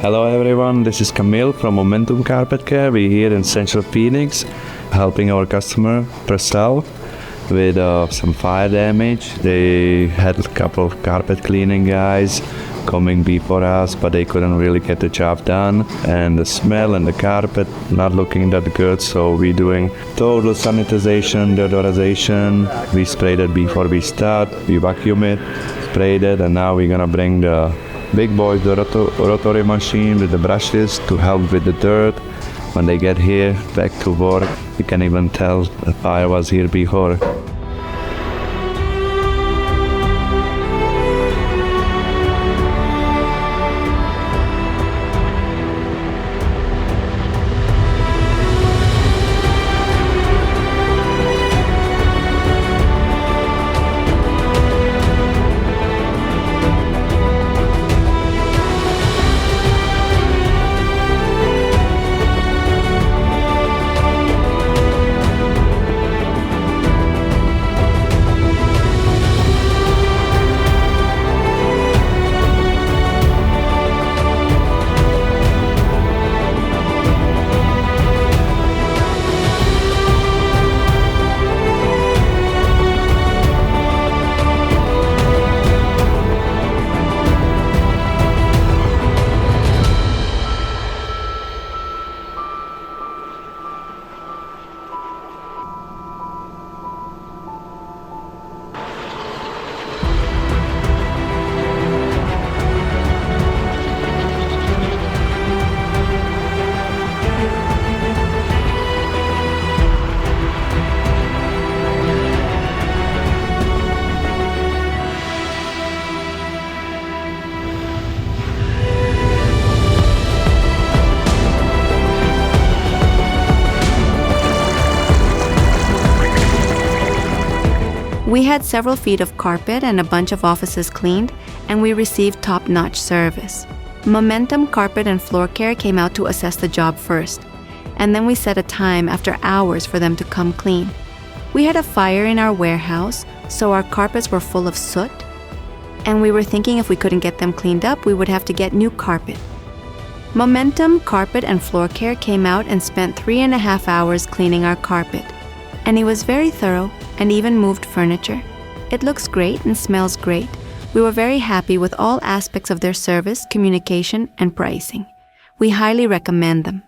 Hello everyone, this is Camille from Momentum Carpet Care. We're here in Central Phoenix helping our customer Purcell with some fire damage. They had a couple of carpet cleaning guys coming before us, but they couldn't really get the job done, and the smell and the carpet not looking that good, so we're doing total sanitization, deodorization. We sprayed it before we start, we vacuum it, sprayed it, and now we're gonna bring the big boys, the rotary machine with the brushes to help with the dirt. When they get here, back to work, you can even tell the fire was here before. We had several feet of carpet and a bunch of offices cleaned, and we received top-notch service. Momentum Carpet and Floor Care came out to assess the job first, and then we set a time after hours for them to come clean. We had a fire in our warehouse, so our carpets were full of soot, and we were thinking if we couldn't get them cleaned up, we would have to get new carpet. Momentum Carpet and Floor Care came out and spent 3.5 hours cleaning our carpet, and he was very thorough and even moved furniture. It looks great and smells great. We were very happy with all aspects of their service, communication, and pricing. We highly recommend them.